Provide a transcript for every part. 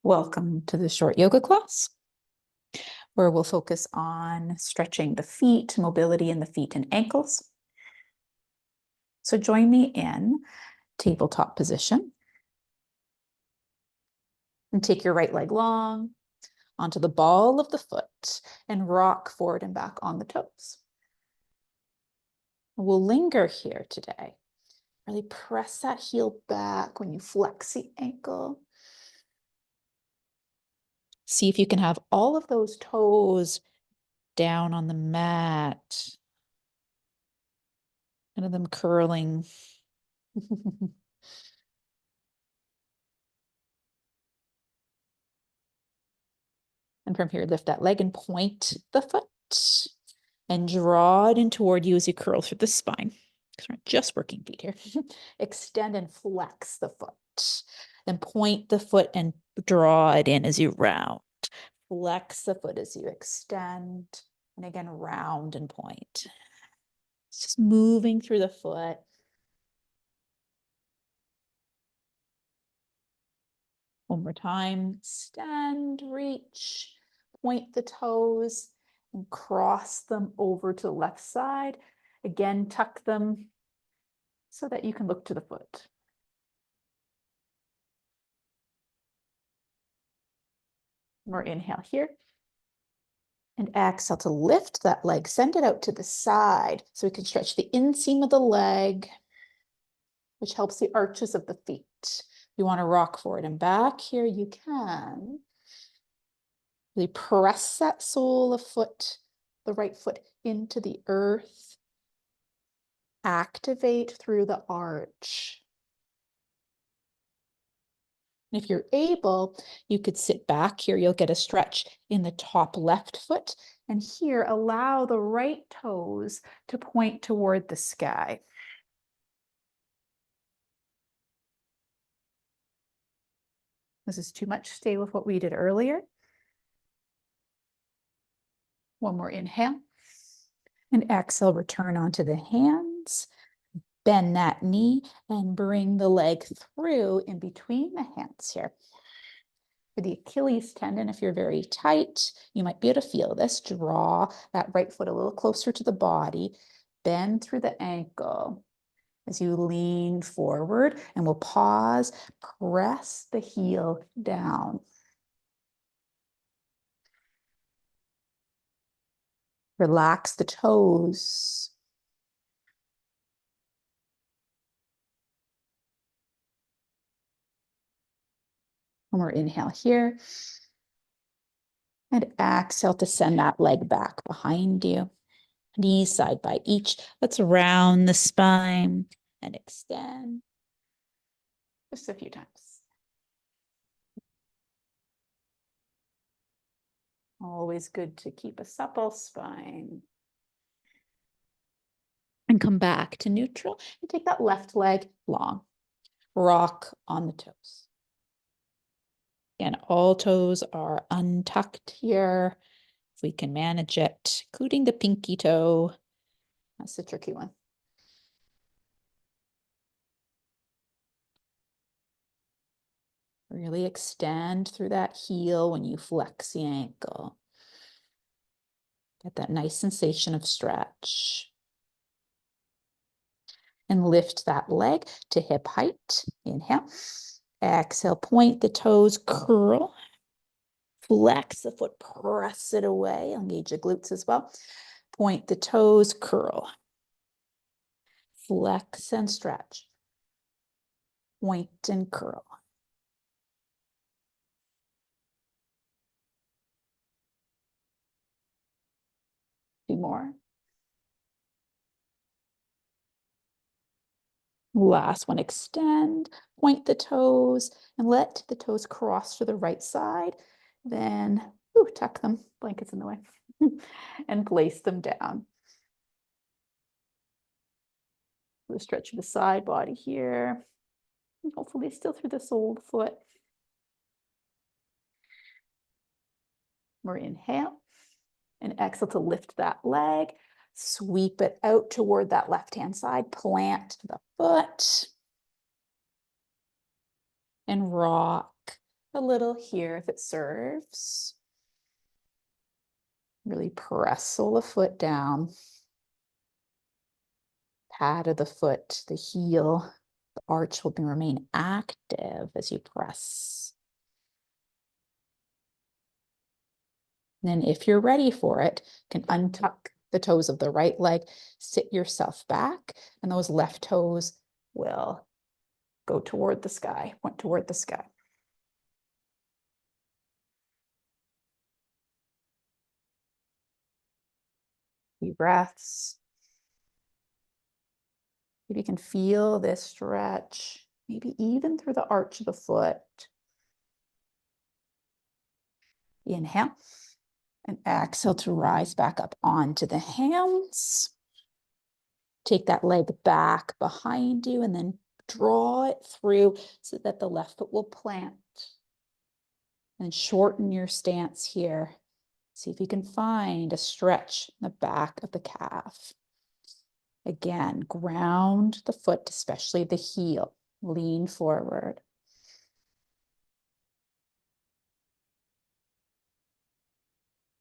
Welcome to the short yoga class, where we'll focus on stretching the feet, mobility in the feet and ankles. So join me in tabletop position. And take your right leg long onto the ball of the foot and rock forward and back on the toes. We'll linger here today. Really press that heel back when you flex the ankle. See if you can have all of those toes down on the mat. None of them curling. And from here, lift that leg and point the foot and draw it in toward you as you curl through the spine. Because we're not just working feet here. Extend and flex the foot. Then point the foot and draw it in as you round. Flex the foot as you extend. And again, round and point. It's just moving through the foot. One more time. Extend, reach, point the toes, and cross them over to the left side. Again, tuck them so that you can look to the foot. More inhale here. And exhale to lift that leg, send it out to the side so we can stretch the inseam of the leg, which helps the arches of the feet. If you want to rock forward and back here, you can. Really press that sole of foot, the right foot, into the earth. Activate through the arch. And if you're able, you could sit back here. You'll get a stretch in the top left foot. And here, allow the right toes to point toward the sky. This is too much. Stay with what we did earlier. One more inhale. And exhale, return onto the hands. Bend that knee and bring the leg through in between the hands here. For the Achilles tendon, if you're very tight, you might be able to feel this. Draw that right foot a little closer to the body. Bend through the ankle as you lean forward, and we'll pause. Press the heel down. Relax the toes. One more inhale here. And exhale to send that leg back behind you. Knees side by each. Let's round the spine and extend. Just a few times. Always good to keep a supple spine. And come back to neutral and take that left leg long. Rock on the toes. Again, all toes are untucked here. If we can manage it, including the pinky toe. That's the tricky one. Really extend through that heel when you flex the ankle. Get that nice sensation of stretch. And lift that leg to hip height. Inhale. Exhale, point the toes, curl. Flex the foot, press it away. Engage your glutes as well. Point the toes, curl. Flex and stretch. Point and curl. Two more. Last one, extend, point the toes, and let the toes cross to the right side. Then tuck them, blankets in the way, and place them down. We'll stretch the side body here. And hopefully still through the sole of the foot. More inhale. And exhale to lift that leg. Sweep it out toward that left-hand side. Plant the foot. And rock a little here if it serves. Really press the foot down. Pad of the foot, the heel, the arch will remain active as you press. And then if you're ready for it, you can untuck the toes of the right leg, sit yourself back, and those left toes will go toward the sky, point toward the sky. Deep breaths. Maybe you can feel this stretch, maybe even through the arch of the foot. Inhale and exhale to rise back up onto the hands. Take that leg back behind you and then draw it through so that the left foot will plant. And shorten your stance here. See if you can find a stretch in the back of the calf. Again, ground the foot, especially the heel. Lean forward.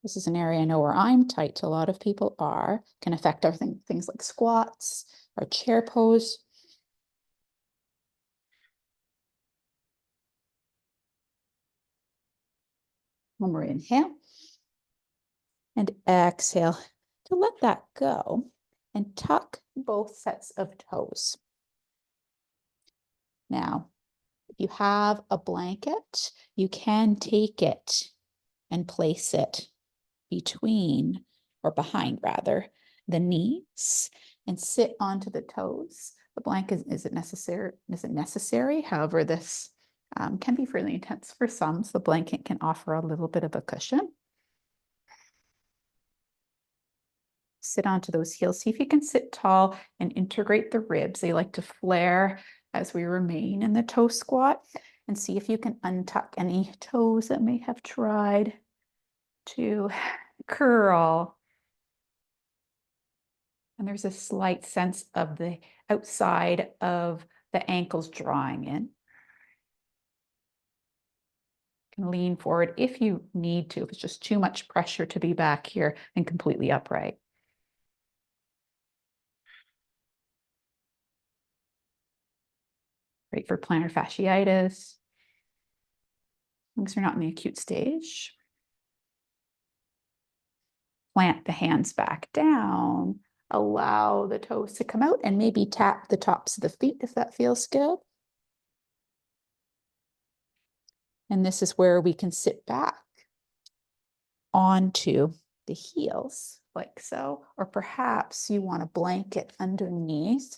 This is an area I know where I'm tight. A lot of people are. Can affect our things like squats, our chair pose. One more inhale. And exhale to let that go and tuck both sets of toes. Now, if you have a blanket, you can take it and place it between, or behind rather, the knees and sit onto the toes. The blanket isn't necessary. However, this can be fairly intense for some, so the blanket can offer a little bit of a cushion. Sit onto those heels. See if you can sit tall and integrate the ribs. They like to flare as we remain in the toe squat. And see if you can untuck any toes that may have tried to curl. And there's a slight sense of the outside of the ankles drawing in. You can lean forward if you need to, if it's just too much pressure to be back here and completely upright. Great for plantar fasciitis. As long as you're not in the acute stage. Plant the hands back down. Allow the toes to come out and maybe tap the tops of the feet if that feels good. And this is where we can sit back onto the heels like so, or perhaps you want a blanket underneath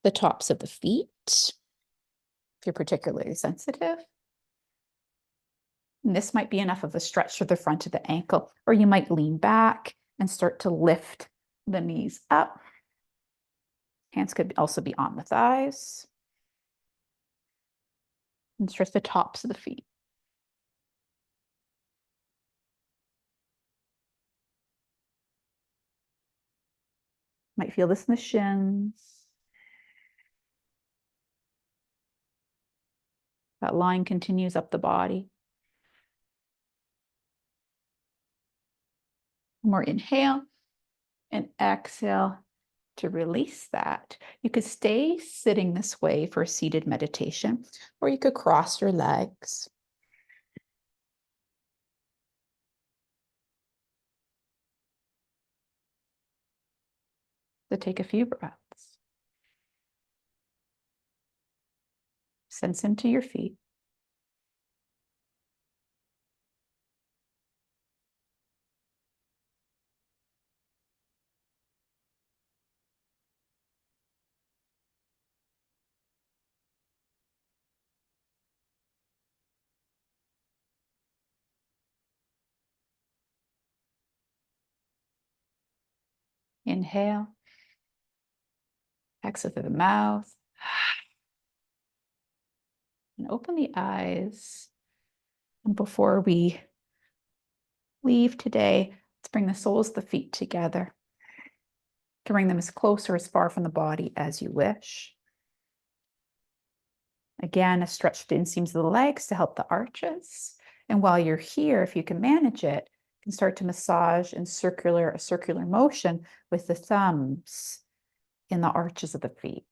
the tops of the feet if you're particularly sensitive. And this might be enough of a stretch to the front of the ankle, or you might lean back and start to lift the knees up. Hands could also be on the thighs. And stretch the tops of the feet. Might feel this in the shins. That line continues up the body. One more inhale and exhale to release that. You could stay sitting this way for a seated meditation, or you could cross your legs. So take a few breaths. Sense into your feet. Inhale. Exhale through the mouth. And open the eyes. And before we leave today, let's bring the soles of the feet together. You can bring them as close or as far from the body as you wish. Again, a stretch the inseams of the legs to help the arches. And while you're here, if you can manage it, you can start to massage in a circular motion with the thumbs in the arches of the feet.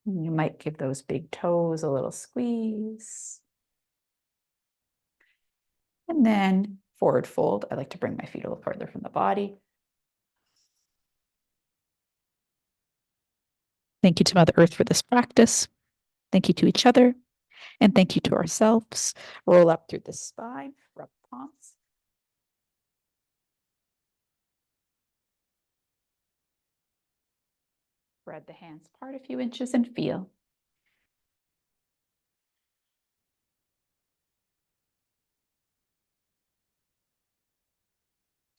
And you might give those big toes a little squeeze. And then forward fold. I like to bring my feet a little further from the body. Thank you to Mother Earth for this practice. Thank you to each other. And thank you to ourselves. Roll up through the spine, rub palms. Spread the hands apart a few inches and feel.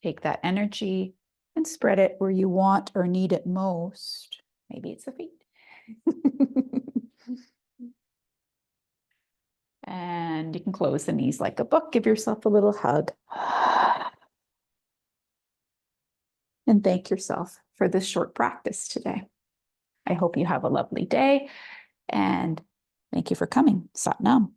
Take that energy and spread it where you want or need it most. Maybe it's the feet. And you can close the knees like a book. Give yourself a little hug. And thank yourself for this short practice today. I hope you have a lovely day, and thank you for coming. Sat Nam.